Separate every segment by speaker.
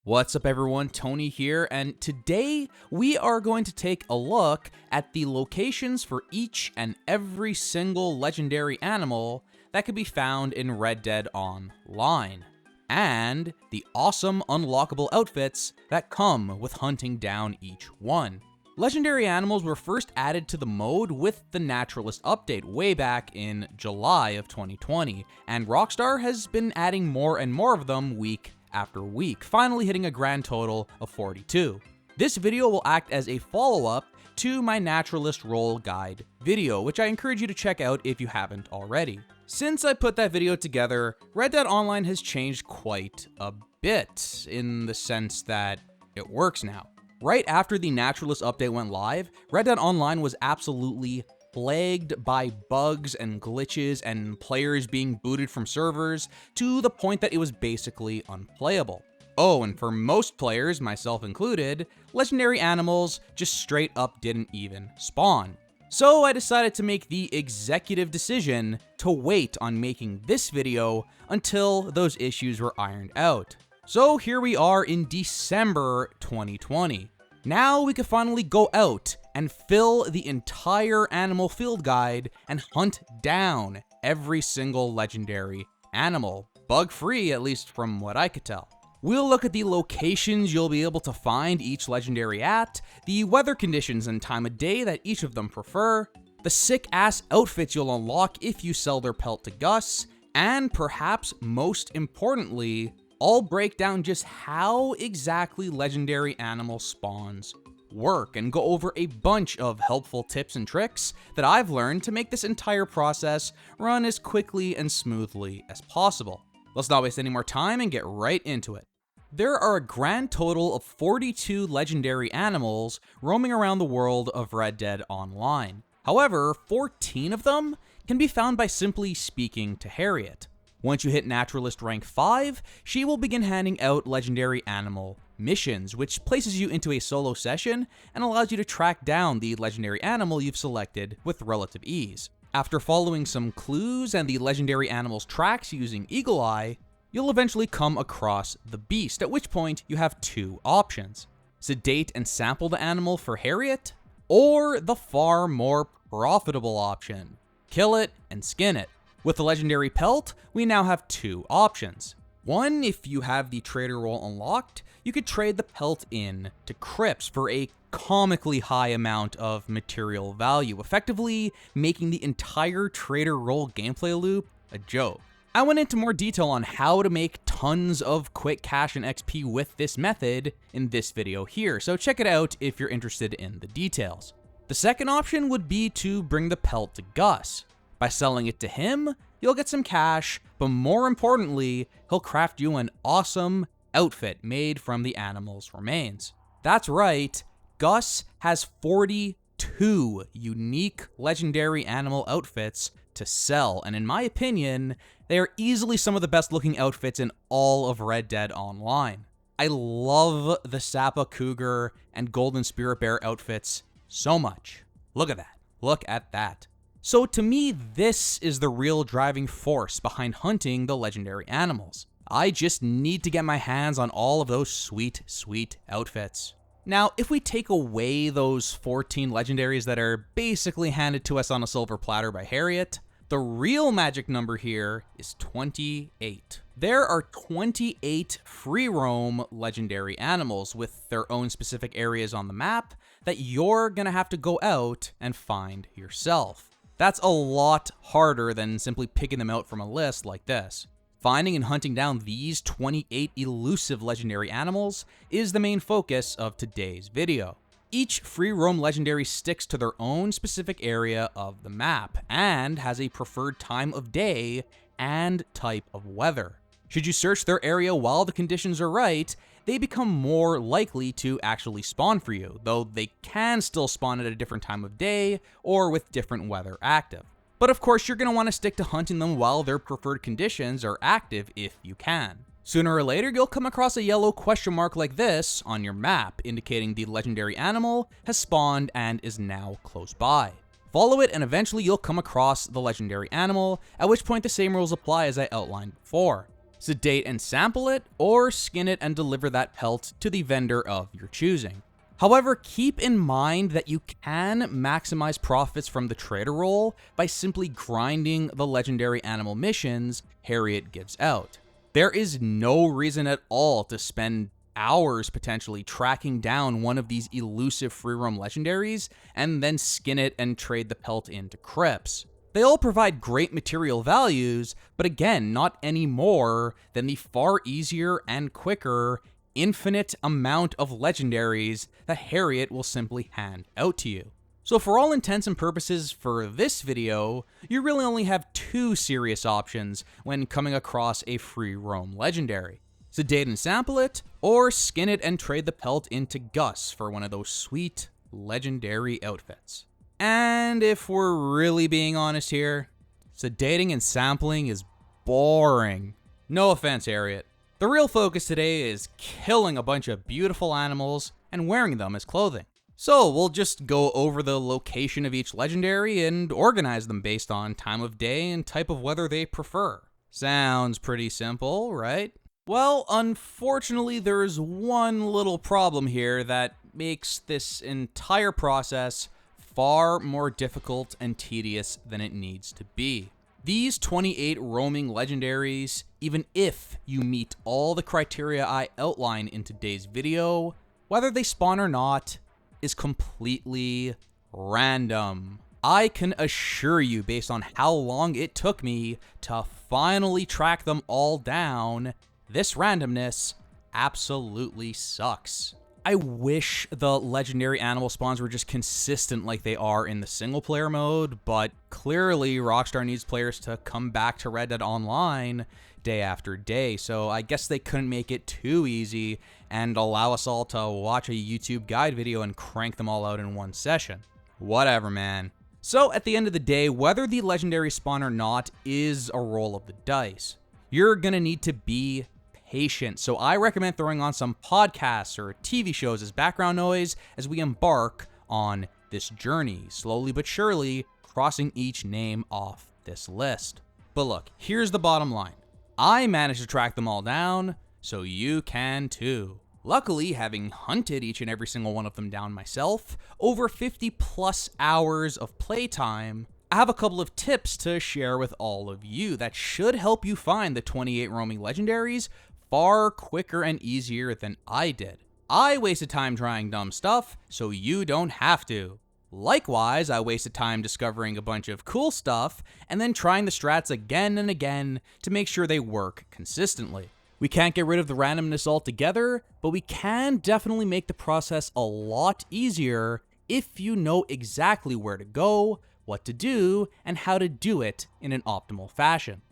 Speaker 1: What's up everyone, Tony here, and today we are going to take a look at the locations for each and every single legendary animal that can be found in Red Dead Online, and the awesome unlockable outfits that come with hunting down each one. Legendary animals were first added to the mode with the Naturalist update way back in July of 2020, and Rockstar has been adding more and more of them week after week, finally hitting a grand total of 42. This video will act as a follow-up to my Naturalist role guide video, which I encourage you to check out if you haven't already. Since I put that video together, Red Dead Online has changed quite a bit in the sense that it works now. Right after the Naturalist update went live, Red Dead Online was absolutely plagued by bugs and glitches and players being booted from servers to the point that it was basically unplayable. Oh, and for most players, myself included, legendary animals just straight up didn't even spawn. So I decided to make the executive decision to wait on making this video until those issues were ironed out. So here we are in December 2020. Now we can finally go out and fill the entire animal field guide and hunt down every single legendary animal, bug-free at least from what I could tell. We'll look at the locations you'll be able to find each legendary at, the weather conditions and time of day that each of them prefer, the sick-ass outfits you'll unlock if you sell their pelt to Gus, and perhaps most importantly, I'll break down just how exactly legendary animal spawns work and go over a bunch of helpful tips and tricks that I've learned to make this entire process run as quickly and smoothly as possible. Let's not waste any more time and get right into it. There are a grand total of 42 legendary animals roaming around the world of Red Dead Online. However, 14 of them can be found by simply speaking to Harriet. Once you hit Naturalist rank 5, she will begin handing out legendary animal missions, which places you into a solo session and allows you to track down the legendary animal you've selected with relative ease. After following some clues and the legendary animal's tracks using Eagle Eye, you'll eventually come across the beast, at which point you have two options: sedate and sample the animal for Harriet, or the far more profitable option, kill it and skin it. With the legendary pelt, we now have two options. One, if you have the trader role unlocked, you could trade the pelt in to crypts for a comically high amount of material value, effectively making the entire trader role gameplay loop a joke. I went into more detail on how to make tons of quick cash and XP with this method in this video here, so check it out if you're interested in the details. The second option would be to bring the pelt to Gus. By selling it to him, you'll get some cash, but more importantly, he'll craft you an awesome outfit made from the animal's remains. That's right, Gus has 42 unique legendary animal outfits to sell, and in my opinion, they are easily some of the best looking outfits in all of Red Dead Online. I love the Sapa Cougar and Golden Spirit Bear outfits so much. Look at that. Look at that. So to me, this is the real driving force behind hunting the legendary animals. I just need to get my hands on all of those sweet, sweet outfits. Now, if we take away those 14 legendaries that are basically handed to us on a silver platter by Harriet, the real magic number here is 28. There are 28 free roam legendary animals with their own specific areas on the map that you're gonna have to go out and find yourself. That's a lot harder than simply picking them out from a list like this. Finding and hunting down these 28 elusive legendary animals is the main focus of today's video. Each free roam legendary sticks to their own specific area of the map and has a preferred time of day and type of weather. Should you search their area while the conditions are right, they become more likely to actually spawn for you, though they can still spawn at a different time of day or with different weather active. But of course, you're going to want to stick to hunting them while their preferred conditions are active if you can. Sooner or later, you'll come across a yellow question mark like this on your map, indicating the legendary animal has spawned and is now close by. Follow it and eventually you'll come across the legendary animal, at which point the same rules apply as I outlined before. sedate and sample it, or skin it and deliver that pelt to the vendor of your choosing. However, keep in mind that you can maximize profits from the trader role by simply grinding the legendary animal missions Harriet gives out. There is no reason at all to spend hours potentially tracking down one of these elusive free roam legendaries and then skin it and trade the pelt into crypts. They all provide great material values, but again, not any more than the far easier and quicker infinite amount of legendaries that Harriet will simply hand out to you. So for all intents and purposes for this video, you really only have two serious options when coming across a free roam legendary. Sedate and sample it, or skin it and trade the pelt into Gus for one of those sweet legendary outfits. And if we're really being honest here, sedating and sampling is boring. No offense, Harriet. The real focus today is killing a bunch of beautiful animals and wearing them as clothing. So we'll just go over the location of each legendary and organize them based on time of day and type of weather they prefer. Sounds pretty simple, right? Well, unfortunately, there's one little problem here that makes this entire process far more difficult and tedious than it needs to be. These 28 roaming legendaries, even if you meet all the criteria I outline in today's video, whether they spawn or not, is completely random. I can assure you, based on how long it took me to finally track them all down, this randomness absolutely sucks. I wish the legendary animal spawns were just consistent like they are in the single player mode, but clearly Rockstar needs players to come back to Red Dead Online day after day, so I guess they couldn't make it too easy and allow us all to watch a YouTube guide video and crank them all out in one session. Whatever, man. So at the end of the day, whether the legendary spawn or not is a roll of the dice. You're gonna need to be patient, so I recommend throwing on some podcasts or TV shows as background noise as we embark on this journey, slowly but surely crossing each name off this list. But look, here's the bottom line. I managed to track them all down, so you can too. Luckily, having hunted each and every single one of them down myself, over 50 plus hours of playtime, I have a couple of tips to share with all of you that should help you find the 28 roaming legendaries far quicker and easier than I did. I wasted time trying dumb stuff, so you don't have to. Likewise, I wasted time discovering a bunch of cool stuff and then trying the strats again and again to make sure they work consistently. We can't get rid of the randomness altogether, but we can definitely make the process a lot easier if you know exactly where to go, what to do, and how to do it in an optimal fashion.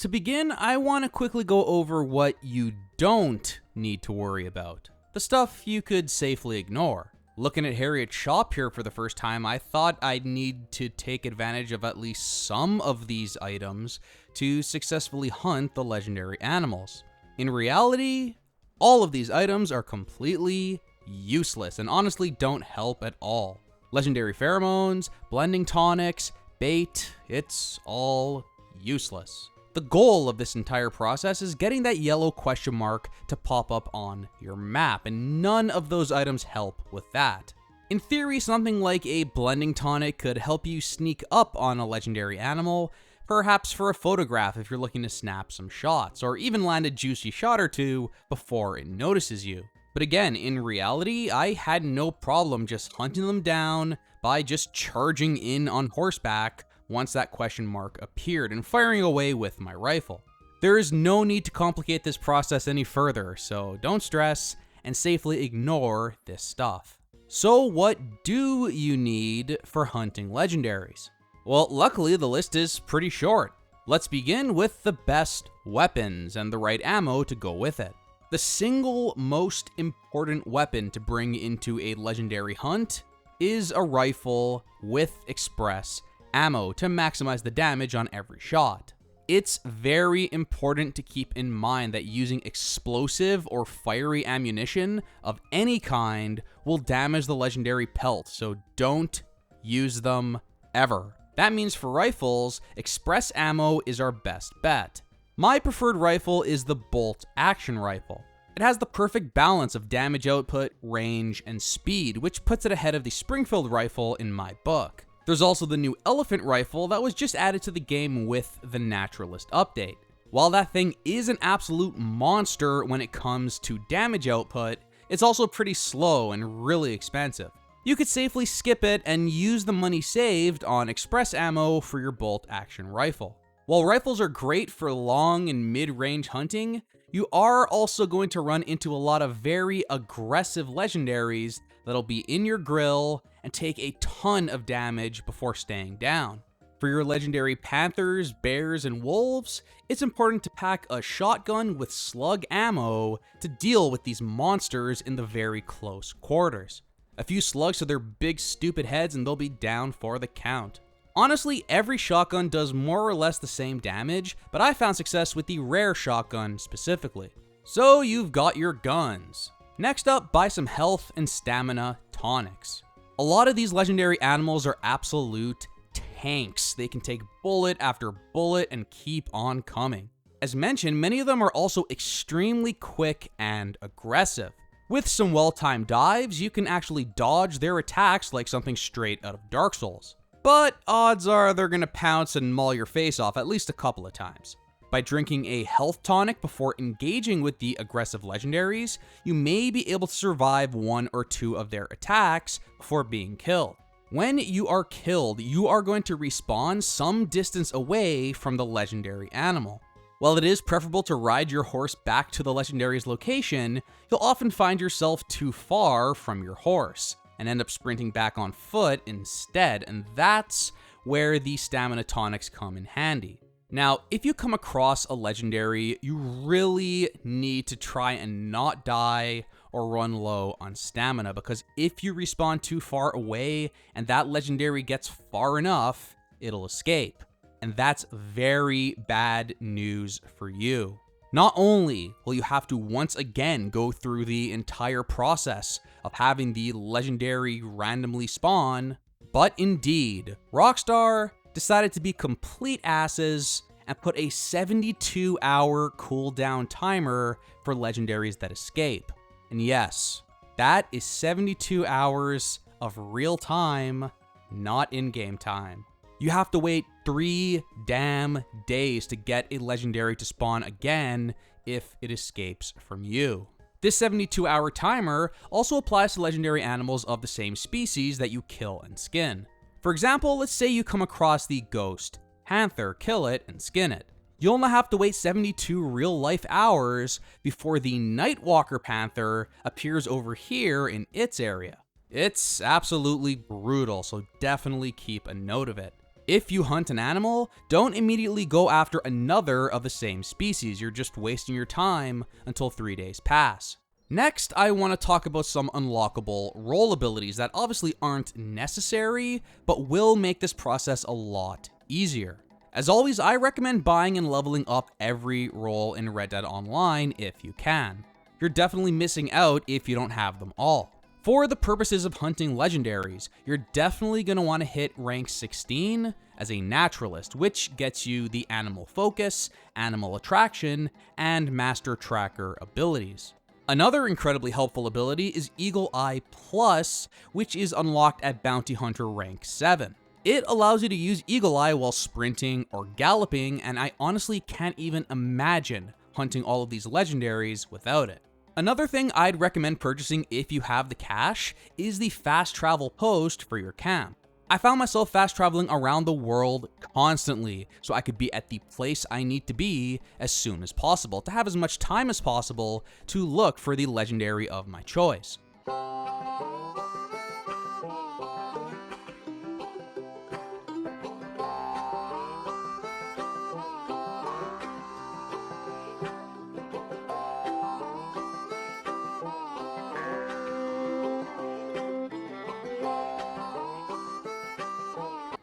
Speaker 1: To begin, I want to quickly go over what you don't need to worry about. The stuff you could safely ignore. Looking at Harriet's shop here for the first time, I thought I'd need to take advantage of at least some of these items to successfully hunt the legendary animals. In reality, all of these items are completely useless and honestly don't help at all. Legendary pheromones, blending tonics, bait, it's all useless. The goal of this entire process is getting that yellow question mark to pop up on your map, and none of those items help with that. In theory, something like a blending tonic could help you sneak up on a legendary animal, perhaps for a photograph if you're looking to snap some shots, or even land a juicy shot or two before it notices you. But again, in reality, I had no problem just hunting them down by just charging in on horseback once that question mark appeared and firing away with my rifle. There is no need to complicate this process any further, so don't stress and safely ignore this stuff. So what do you need for hunting legendaries? Well, luckily the list is pretty short. Let's begin with the best weapons and the right ammo to go with it. The single most important weapon to bring into a legendary hunt is a rifle with express ammo to maximize the damage on every shot. It's very important to keep in mind that using explosive or fiery ammunition of any kind will damage the legendary pelt, so don't use them ever. That means for rifles, express ammo is our best bet. My preferred rifle is the bolt action rifle. It has the perfect balance of damage output, range, and speed, which puts it ahead of the Springfield rifle in my book. There's also the new elephant rifle that was just added to the game with the Naturalist update. While that thing is an absolute monster when it comes to damage output, it's also pretty slow and really expensive. You could safely skip it and use the money saved on express ammo for your bolt action rifle. While rifles are great for long and mid-range hunting, you are also going to run into a lot of very aggressive legendaries that'll be in your grill and take a ton of damage before staying down. For your legendary panthers, bears, and wolves, it's important to pack a shotgun with slug ammo to deal with these monsters in the very close quarters. A few slugs to their big stupid heads and they'll be down for the count. Honestly, every shotgun does more or less the same damage, but I found success with the rare shotgun specifically. So you've got your guns. Next up, buy some health and stamina tonics. A lot of these legendary animals are absolute tanks. They can take bullet after bullet and keep on coming. As mentioned, many of them are also extremely quick and aggressive. With some well-timed dives, you can actually dodge their attacks like something straight out of Dark Souls. But odds are they're gonna pounce and maul your face off at least a couple of times. By drinking a health tonic before engaging with the aggressive legendaries, you may be able to survive one or two of their attacks before being killed. When you are killed, you are going to respawn some distance away from the legendary animal. While it is preferable to ride your horse back to the legendary's location, you'll often find yourself too far from your horse and end up sprinting back on foot instead, and that's where the stamina tonics come in handy. Now, if you come across a legendary, you really need to try and not die or run low on stamina, because if you respawn too far away and that legendary gets far enough, it'll escape. And that's very bad news for you. Not only will you have to once again go through the entire process of having the legendary randomly spawn, but indeed, Rockstar decided to be complete asses and put a 72-hour cooldown timer for legendaries that escape. And yes, that is 72 hours of real time, not in-game time. You have to wait 3 damn days to get a legendary to spawn again if it escapes from you. This 72-hour timer also applies to legendary animals of the same species that you kill and skin. For example, let's say you come across the ghost panther, kill it, and skin it. You'll only have to wait 72 real-life hours before the Nightwalker panther appears over here in its area. It's absolutely brutal, so definitely keep a note of it. If you hunt an animal, don't immediately go after another of the same species. You're just wasting your time until 3 days pass. Next, I want to talk about some unlockable role abilities that obviously aren't necessary, but will make this process a lot easier. As always, I recommend buying and leveling up every role in Red Dead Online if you can. You're definitely missing out if you don't have them all. For the purposes of hunting legendaries, you're definitely going to want to hit rank 16 as a naturalist, which gets you the animal focus, animal attraction, and master tracker abilities. Another incredibly helpful ability is Eagle Eye Plus, which is unlocked at Bounty Hunter rank 7. It allows you to use Eagle Eye while sprinting or galloping, and I honestly can't even imagine hunting all of these legendaries without it. Another thing I'd recommend purchasing if you have the cash is the fast travel post for your camp. I found myself fast traveling around the world constantly so I could be at the place I need to be as soon as possible to have as much time as possible to look for the legendary of my choice.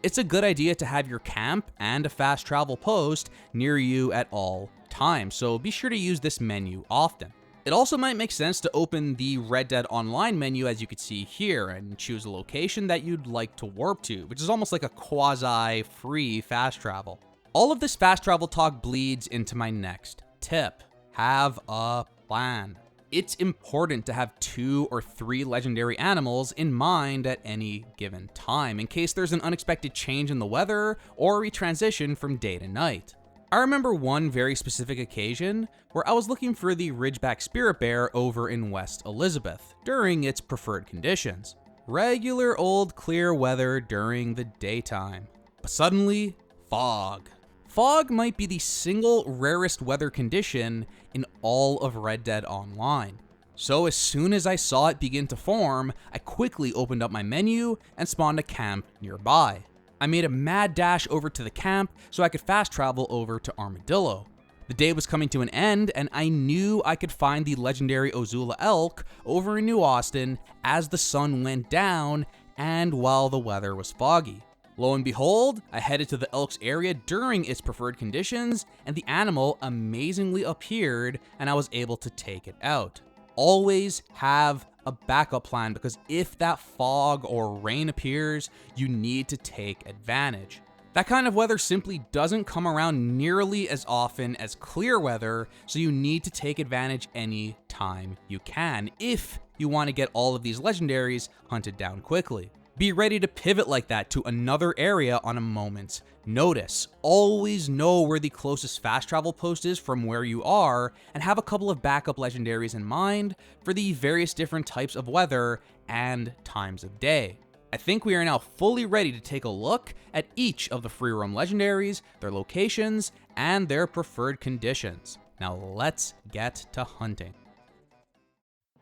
Speaker 1: It's a good idea to have your camp and a fast travel post near you at all times, so be sure to use this menu often. It also might make sense to open the Red Dead Online menu, as you can see here, and choose a location that you'd like to warp to, which is almost like a quasi-free fast travel. All of this fast travel talk bleeds into my next tip. Have a plan. It's important to have 2 or 3 legendary animals in mind at any given time, in case there's an unexpected change in the weather or we transition from day to night. I remember one very specific occasion where I was looking for the Ridgeback Spirit Bear over in West Elizabeth during its preferred conditions. Regular old clear weather during the daytime. But suddenly, fog. Fog might be the single rarest weather condition in all of Red Dead Online. So as soon as I saw it begin to form, I quickly opened up my menu and spawned a camp nearby. I made a mad dash over to the camp so I could fast travel over to Armadillo. The day was coming to an end and I knew I could find the legendary Ozula elk over in New Austin as the sun went down and while the weather was foggy. Lo and behold, I headed to the elk's area during its preferred conditions, and the animal amazingly appeared, and I was able to take it out. Always have a backup plan, because if that fog or rain appears, you need to take advantage. That kind of weather simply doesn't come around nearly as often as clear weather, so you need to take advantage any time you can, if you want to get all of these legendaries hunted down quickly. Be ready to pivot like that to another area on a moment's notice. Always know where the closest fast travel post is from where you are, and have a couple of backup legendaries in mind for the various different types of weather and times of day. I think we are now fully ready to take a look at each of the free roam legendaries, their locations, and their preferred conditions. Now let's get to hunting.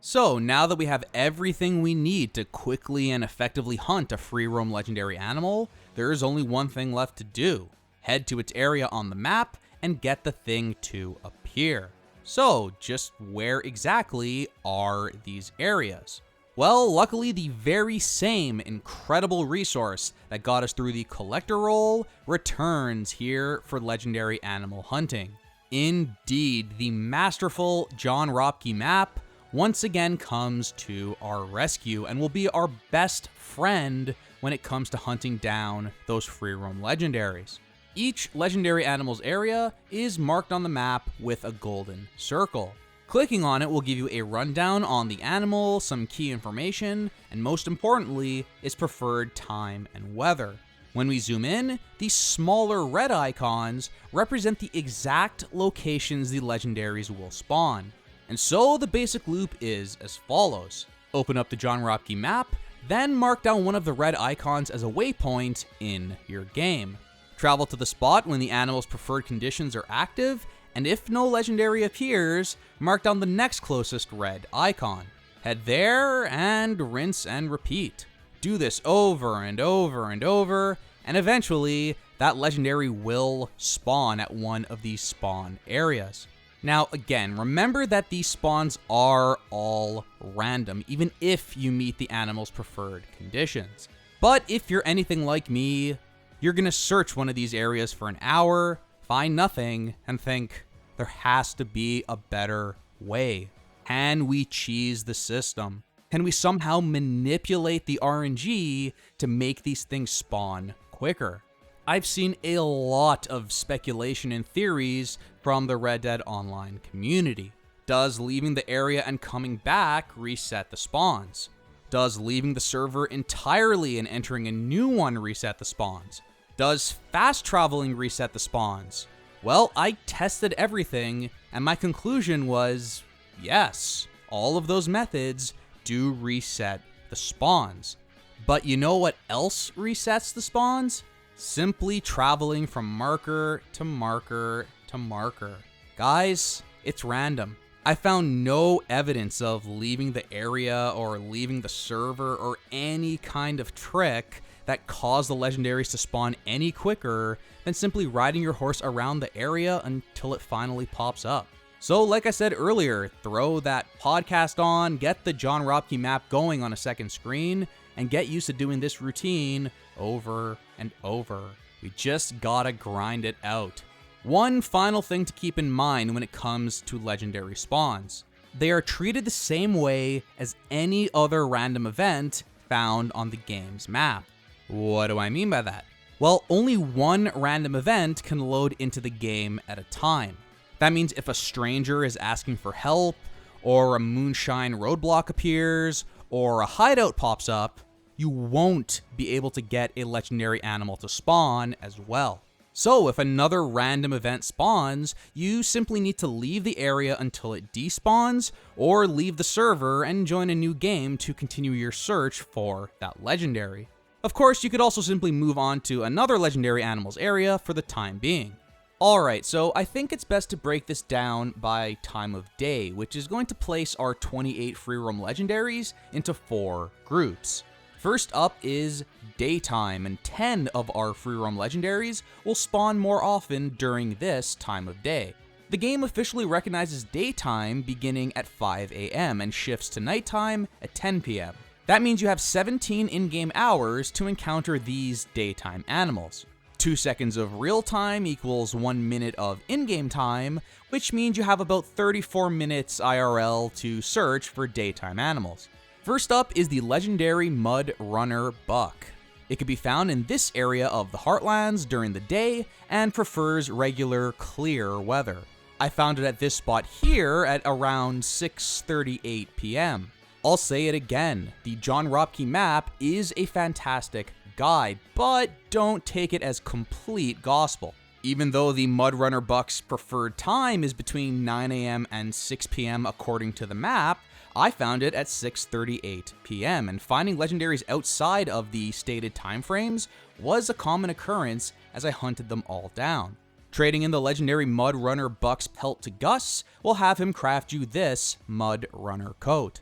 Speaker 1: So now that we have everything we need to quickly and effectively hunt a free roam legendary animal, there is only one thing left to do. Head to its area on the map and get the thing to appear. So just where exactly are these areas? Well, luckily the very same incredible resource that got us through the collector role returns here for legendary animal hunting. Indeed, the masterful John Ropke map once again comes to our rescue and will be our best friend when it comes to hunting down those free roam legendaries. Each legendary animal's area is marked on the map with a golden circle. Clicking on it will give you a rundown on the animal, some key information, and most importantly, its preferred time and weather. When we zoom in, these smaller red icons represent the exact locations the legendaries will spawn. And so the basic loop is as follows. Open up the John Ropke map, then mark down one of the red icons as a waypoint in your game. Travel to the spot when the animal's preferred conditions are active, and if no legendary appears, mark down the next closest red icon. Head there and rinse and repeat. Do this over and over and over, and eventually that legendary will spawn at one of these spawn areas. Now again, remember that these spawns are all random, even if you meet the animal's preferred conditions. But if you're anything like me, you're gonna search one of these areas for an hour, find nothing, and think, there has to be a better way. Can we cheese the system? Can we somehow manipulate the RNG to make these things spawn quicker? I've seen a lot of speculation and theories from the Red Dead Online community. Does leaving the area and coming back reset the spawns? Does leaving the server entirely and entering a new one reset the spawns? Does fast traveling reset the spawns? Well, I tested everything, and my conclusion was yes, all of those methods do reset the spawns. But you know what else resets the spawns? Simply traveling from marker to marker to marker. Guys, it's random. I found no evidence of leaving the area or leaving the server or any kind of trick that caused the legendaries to spawn any quicker than simply riding your horse around the area until it finally pops up. So like I said earlier, throw that podcast on, get the John Ropke map going on a second screen, and get used to doing this routine over and over. We just gotta grind it out. One final thing to keep in mind when it comes to legendary spawns. They are treated the same way as any other random event found on the game's map. What do I mean by that? Well, only one random event can load into the game at a time. That means if a stranger is asking for help, or a moonshine roadblock appears, or a hideout pops up, you won't be able to get a legendary animal to spawn as well. So if another random event spawns, you simply need to leave the area until it despawns, or leave the server and join a new game to continue your search for that legendary. Of course, you could also simply move on to another legendary animals area for the time being. Alright, so I think it's best to break this down by time of day, which is going to place our 28 free roam legendaries into 4 groups. First up is daytime, and 10 of our free roam legendaries will spawn more often during this time of day. The game officially recognizes daytime beginning at 5 AM and shifts to nighttime at 10 PM. That means you have 17 in-game hours to encounter these daytime animals. 2 seconds of real time equals 1 minute of in-game time, which means you have about 34 minutes IRL to search for daytime animals. First up is the legendary Mud Runner Buck. It can be found in this area of the Heartlands during the day and prefers regular, clear weather. I found it at this spot here at around 6:38 PM. I'll say it again, the John Ropke map is a fantastic guide, but don't take it as complete gospel. Even though the Mud Runner Buck's preferred time is between 9 AM and 6 PM according to the map, I found it at 6:38 PM, and finding legendaries outside of the stated time frames was a common occurrence as I hunted them all down. Trading in the legendary Mud Runner Buck's pelt to Gus will have him craft you this Mud Runner coat.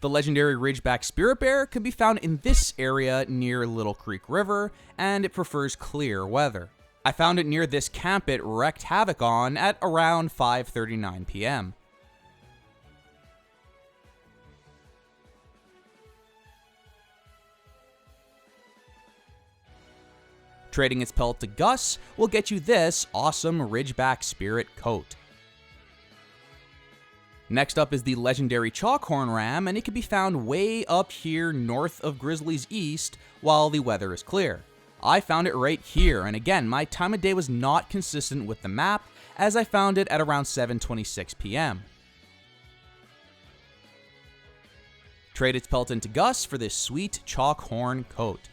Speaker 1: The legendary Ridgeback Spirit Bear can be found in this area near Little Creek River, and it prefers clear weather. I found it near this camp it wreaked havoc on at around 5:39 PM. Trading its pelt to Gus will get you this awesome Ridgeback Spirit coat. Next up is the legendary Chalkhorn Ram, and it can be found way up here north of Grizzly's East while the weather is clear. I found it right here, and again, my time of day was not consistent with the map as I found it at around 7:26 PM. Trade its pelt into Gus for this sweet Chalkhorn coat.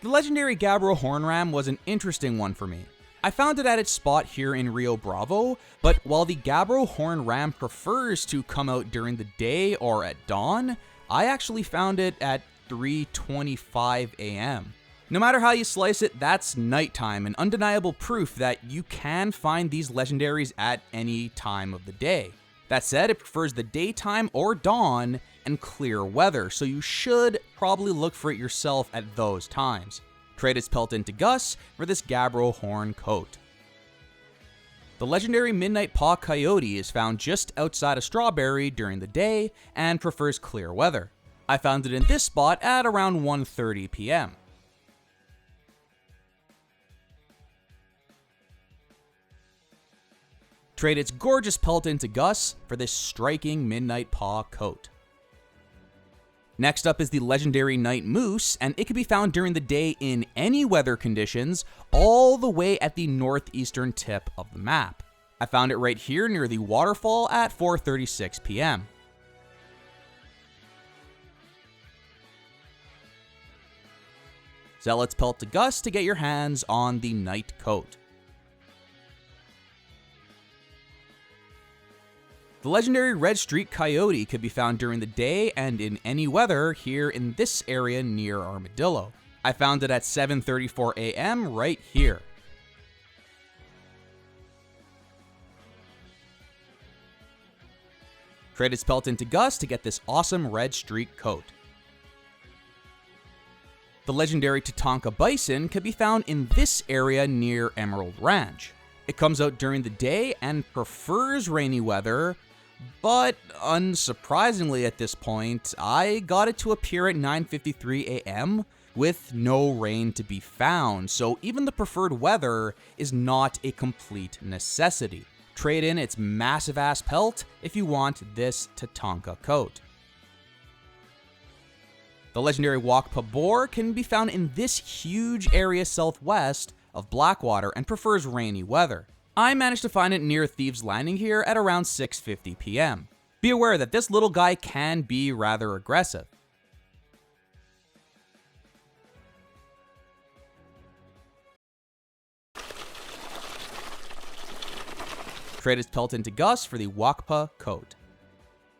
Speaker 1: The legendary Gabbro Horn Ram was an interesting one for me. I found it at its spot here in Rio Bravo, but while the Gabbro Horn Ram prefers to come out during the day or at dawn, I actually found it at 3:25 AM. No matter how you slice it, that's nighttime, and undeniable proof that you can find these legendaries at any time of the day. That said, it prefers the daytime or dawn and clear weather, so you should probably look for it yourself at those times. Trade its pelt into Gus for this Gabbro Horn coat. The legendary Midnight Paw Coyote is found just outside of Strawberry during the day and prefers clear weather. I found it in this spot at around 1:30 PM. Trade its gorgeous pelt into Gus for this striking Midnight Paw coat. Next up is the legendary Night Moose, and it can be found during the day in any weather conditions, all the way at the northeastern tip of the map. I found it right here near the waterfall at 4:36 PM. Zealot's pelt to Gus to get your hands on the Night coat. The legendary Red Street Coyote could be found during the day and in any weather here in this area near Armadillo. I found it at 7:34 AM right here. Trade its pelt into Gus to get this awesome Red Street coat. The legendary Tatanka Bison can be found in this area near Emerald Ranch. It comes out during the day and prefers rainy weather, but unsurprisingly at this point, I got it to appear at 9:53 AM with no rain to be found, so even the preferred weather is not a complete necessity. Trade in its massive ass pelt if you want this Tatanka coat. The legendary Wakpa boar can be found in this huge area southwest of Blackwater and prefers rainy weather. I managed to find it near Thieves Landing here at around 6:50 p.m. Be aware that this little guy can be rather aggressive. Trade its pelt into Gus for the Wakpa coat.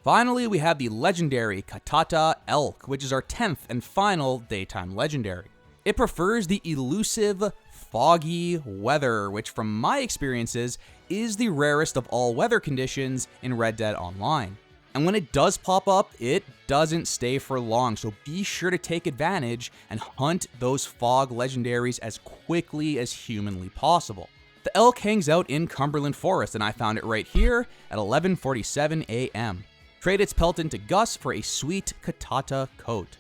Speaker 1: Finally, we have the legendary Katata Elk, which is our 10th and final daytime legendary. It prefers the elusive, foggy weather, which from my experiences is the rarest of all weather conditions in Red Dead Online. And when it does pop up, it doesn't stay for long, so be sure to take advantage and hunt those fog legendaries as quickly as humanly possible. The elk hangs out in Cumberland Forest, and I found it right here at 11:47 a.m. Trade its pelt into Gus for a sweet Katata coat.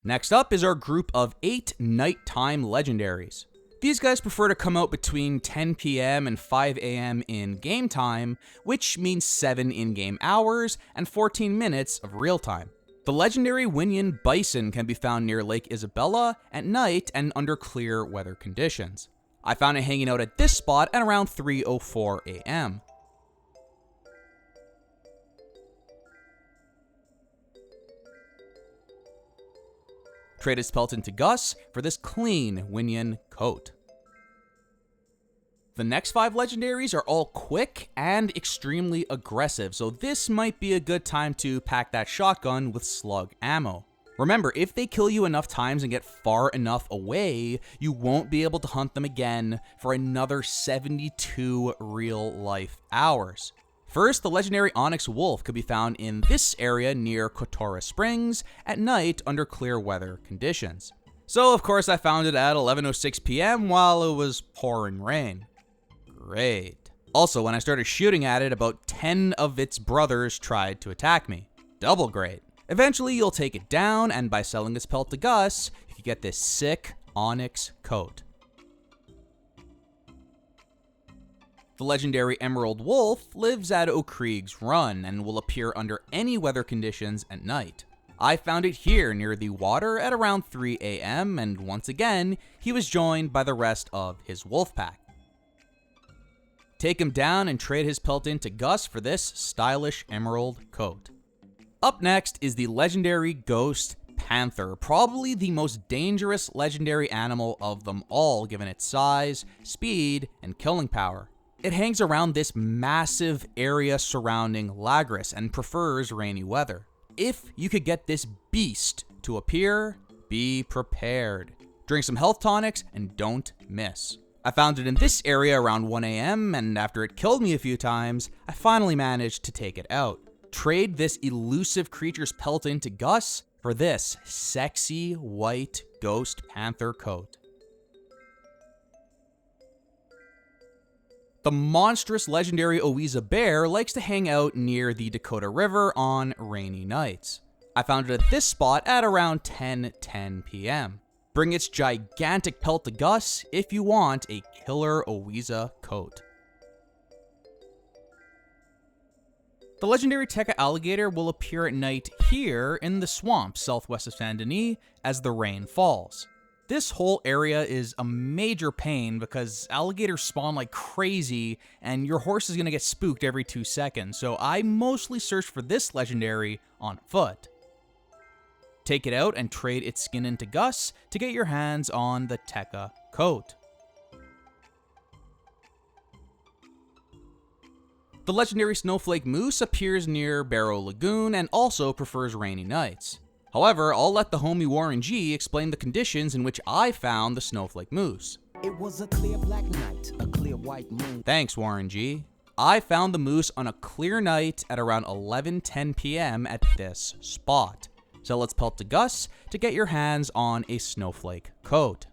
Speaker 1: Next up is our group of 8 nighttime legendaries. These guys prefer to come out between 10 p.m. and 5 a.m. in game time, which means 7 in-game hours and 14 minutes of real time. The legendary Winyan bison can be found near Lake Isabella at night and under clear weather conditions. I found it hanging out at this spot at around 3:04 a.m. Trade its pelt into Gus for this clean Winyan coat. The next 5 legendaries are all quick and extremely aggressive, so this might be a good time to pack that shotgun with slug ammo. Remember, if they kill you enough times and get far enough away, you won't be able to hunt them again for another 72 real-life hours. First, the legendary Onyx Wolf could be found in this area near Kotora Springs at night under clear weather conditions. So, of course, I found it at 11:06 p.m. while it was pouring rain. Great. Also, when I started shooting at it, about 10 of its brothers tried to attack me. Double great. Eventually, you'll take it down, and by selling its pelt to Gus, you can get this sick Onyx coat. The legendary Emerald Wolf lives at O'Krieg's Run and will appear under any weather conditions at night. I found it here near the water at around 3 a.m. and once again, he was joined by the rest of his wolf pack. Take him down and trade his pelt into Gus for this stylish emerald coat. Up next is the legendary Ghost Panther, probably the most dangerous legendary animal of them all given its size, speed, and killing power. It hangs around this massive area surrounding Lagris and prefers rainy weather. If you could get this beast to appear, be prepared. Drink some health tonics and don't miss. I found it in this area around 1 a.m. and after it killed me a few times, I finally managed to take it out. Trade this elusive creature's pelt into Gus for this sexy white Ghost Panther coat. The monstrous legendary Owiza bear likes to hang out near the Dakota River on rainy nights. I found it at this spot at around 10:10 p.m. Bring its gigantic pelt to Gus if you want a killer Owiza coat. The legendary Tekka alligator will appear at night here in the swamp southwest of Saint Denis as the rain falls. This whole area is a major pain because alligators spawn like crazy and your horse is going to get spooked every 2 seconds, so I mostly search for this legendary on foot. Take it out and trade its skin into Gus to get your hands on the Tekka coat. The legendary Snowflake Moose appears near Barrow Lagoon and also prefers rainy nights. However, I'll let the homie Warren G explain the conditions in which I found the Snowflake Moose.
Speaker 2: It was a clear black night, a clear white moon.
Speaker 1: Thanks, Warren G. I found the moose on a clear night at around 11:10 p.m. at this spot. So let's pelt to Gus to get your hands on a snowflake coat.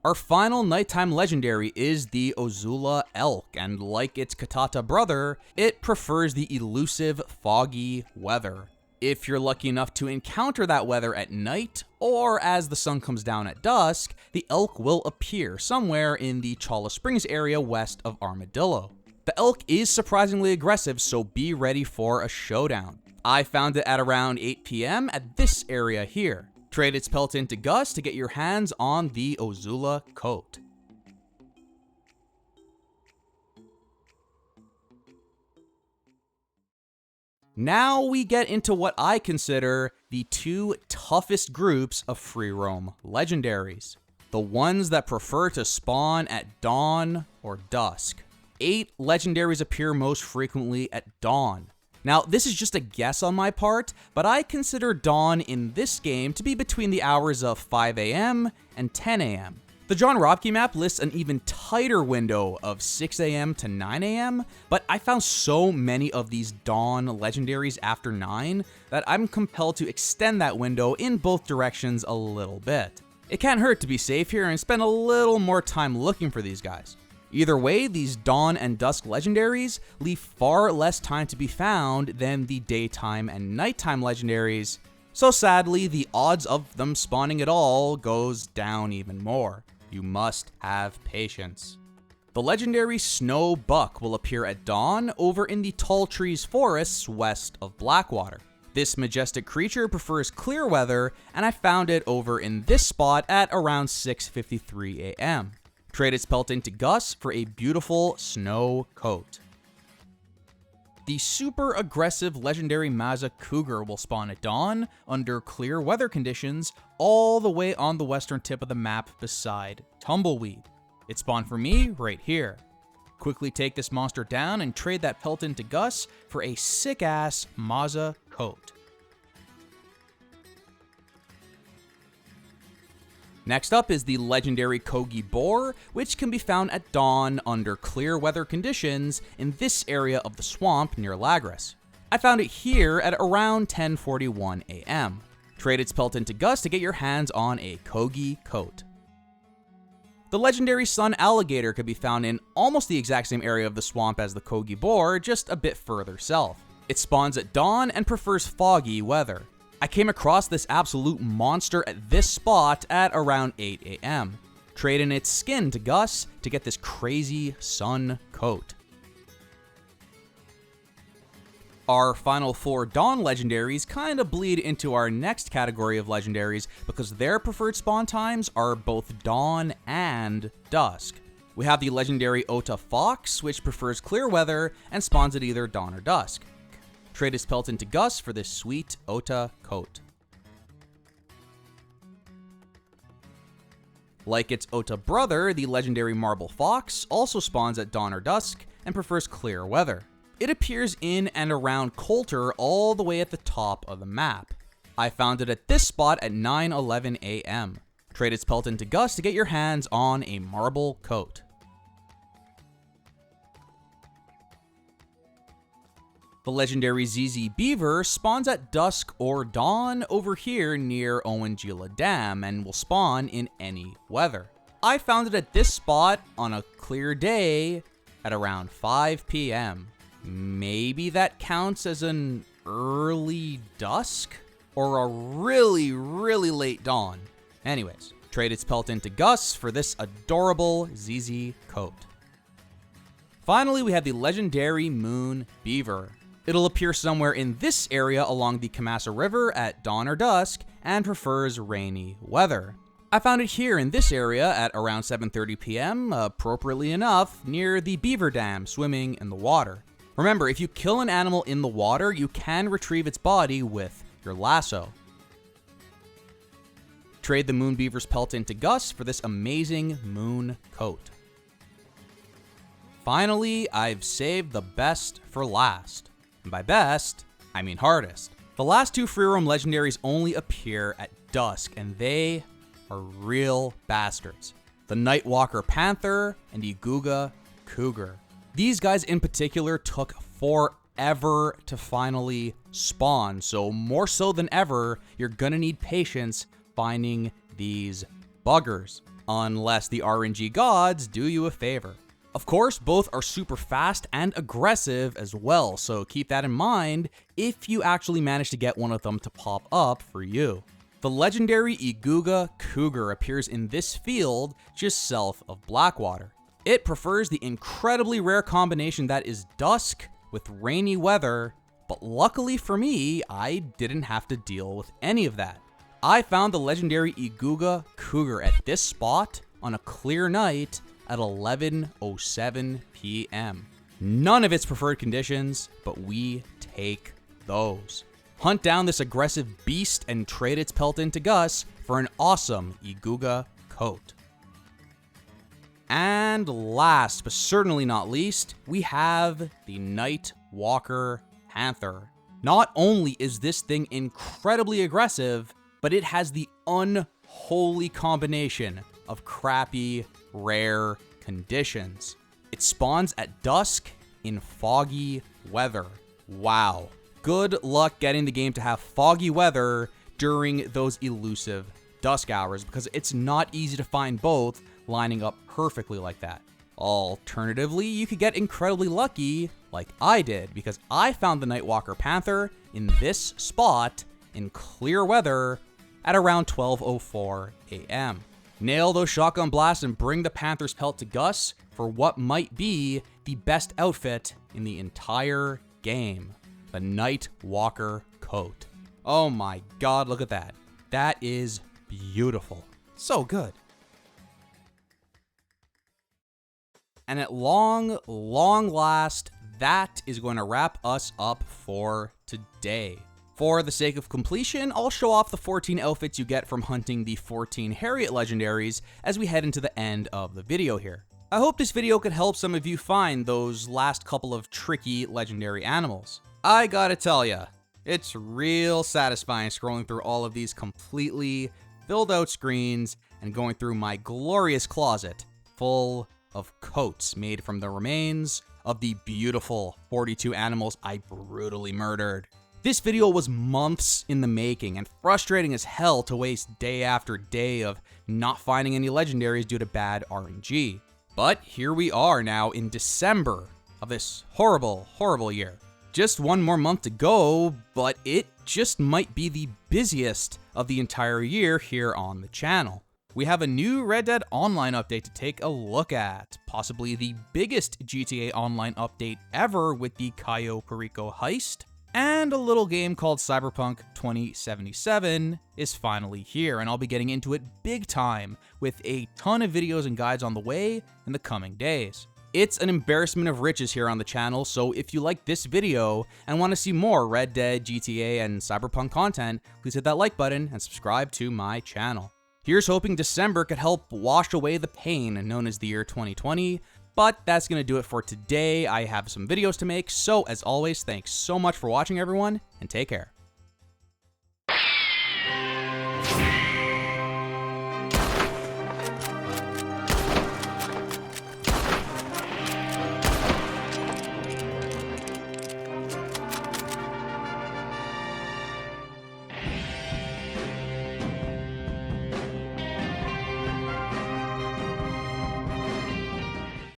Speaker 1: Our final nighttime legendary is the Ozula Elk, and like its Katata brother, it prefers the elusive, foggy weather. If you're lucky enough to encounter that weather at night, or as the sun comes down at dusk, the elk will appear somewhere in the Chawla Springs area west of Armadillo. The elk is surprisingly aggressive, so be ready for a showdown. I found it at around 8 p.m. at this area here. Trade its pelt into Gus to get your hands on the Ozula coat. Now we get into what I consider the two toughest groups of free roam legendaries. The ones that prefer to spawn at dawn or dusk. 8 legendaries appear most frequently at dawn. Now, this is just a guess on my part, but I consider dawn in this game to be between the hours of 5 a.m. and 10 a.m. The John Robke map lists an even tighter window of 6 a.m. to 9 a.m., but I found so many of these dawn legendaries after 9 that I'm compelled to extend that window in both directions a little bit. It can't hurt to be safe here and spend a little more time looking for these guys. Either way, these dawn and dusk legendaries leave far less time to be found than the daytime and nighttime legendaries, so sadly, the odds of them spawning at all goes down even more. You must have patience. The legendary Snow Buck will appear at dawn over in the Tall Trees forests west of Blackwater. This majestic creature prefers clear weather, and I found it over in this spot at around 6:53 a.m. Trade its pelt into Gus for a beautiful snow coat. The super aggressive legendary Mazza Cougar will spawn at dawn under clear weather conditions all the way on the western tip of the map beside Tumbleweed. It spawned for me right here. Quickly take this monster down and trade that pelt into Gus for a sick-ass Mazza coat. Next up is the legendary Kogi Boar, which can be found at dawn under clear weather conditions in this area of the swamp near Lagras. I found it here at around 10:41 a.m. Trade its pelt into Gus to get your hands on a Kogi coat. The legendary Sun Alligator could be found in almost the exact same area of the swamp as the Kogi Boar, just a bit further south. It spawns at dawn and prefers foggy weather. I came across this absolute monster at this spot at around 8 a.m. Trade in its skin to Gus to get this crazy sun coat. Our final 4 dawn legendaries kind of bleed into our next category of legendaries because their preferred spawn times are both dawn and dusk. We have the legendary Ota Fox, which prefers clear weather and spawns at either dawn or dusk. Trade his pelt into Gus for this sweet Ota coat. Like its Ota brother, the legendary Marble Fox also spawns at dawn or dusk and prefers clear weather. It appears in and around Coulter all the way at the top of the map. I found it at this spot at 9:11 a.m. Trade its pelt into Gus to get your hands on a marble coat. The legendary ZZ Beaver spawns at dusk or dawn over here near Owengila Dam and will spawn in any weather. I found it at this spot on a clear day at around 5 p.m. Maybe that counts as an early dusk or a really late dawn. Anyways, trade its pelt into Gus for this adorable ZZ coat. Finally, we have the legendary Moon Beaver. It'll appear somewhere in this area along the Kamassa River at dawn or dusk and prefers rainy weather. I found it here in this area at around 7:30 p.m., appropriately enough, near the Beaver Dam swimming in the water. Remember, if you kill an animal in the water, you can retrieve its body with your lasso. Trade the Moon Beaver's pelt into Gus for this amazing moon coat. Finally, I've saved the best for last. And by best, I mean hardest. The last 2 free roam legendaries only appear at dusk, and they are real bastards. The Nightwalker Panther and Iguga Cougar. These guys in particular took forever to finally spawn, so more so than ever, you're gonna need patience finding these buggers, unless the RNG gods do you a favor. Of course, both are super fast and aggressive as well, so keep that in mind if you actually manage to get one of them to pop up for you. The legendary Iguga Cougar appears in this field just south of Blackwater. It prefers the incredibly rare combination that is dusk with rainy weather, but luckily for me, I didn't have to deal with any of that. I found the legendary Iguga Cougar at this spot on a clear night at 11:07 p.m. None of its preferred conditions, but we take those. Hunt down this aggressive beast and trade its pelt into Gus for an awesome Iguga coat. And last, but certainly not least, we have the Night Walker Panther. Not only is this thing incredibly aggressive, but it has the unholy combination of crappy, rare conditions. It spawns at dusk in foggy weather. Wow. Good luck getting the game to have foggy weather during those elusive dusk hours, because it's not easy to find both lining up perfectly like that. Alternatively, you could get incredibly lucky like I did, because I found the Nightwalker Panther in this spot in clear weather at around 12:04 a.m. Nail those shotgun blasts and bring the Panther's pelt to Gus for what might be the best outfit in the entire game, the Nightwalker coat. Oh my god, look at that. That is beautiful. So good. And at long last, that is going to wrap us up for today. For the sake of completion, I'll show off the 14 outfits you get from hunting the 14 Harriet legendaries as we head into the end of the video here. I hope this video could help some of you find those last couple of tricky legendary animals. I gotta tell ya, it's real satisfying scrolling through all of these completely filled out screens and going through my glorious closet full of coats made from the remains of the beautiful 42 animals I brutally murdered. This video was months in the making and frustrating as hell to waste day after day of not finding any legendaries due to bad RNG. But here we are now in December of this horrible, horrible year. Just one more month to go, but it just might be the busiest of the entire year here on the channel. We have a new Red Dead Online update to take a look at, possibly the biggest GTA Online update ever with the Cayo Perico heist, and a little game called Cyberpunk 2077 is finally here, and I'll be getting into it big time with a ton of videos and guides on the way in the coming days. It's an embarrassment of riches here on the channel, so if you like this video and want to see more Red Dead, GTA, and Cyberpunk content, please hit that like button and subscribe to my channel. Here's hoping December could help wash away the pain known as the year 2020, but that's going to do it for today. I have some videos to make, so as always, thanks so much for watching everyone, and take care.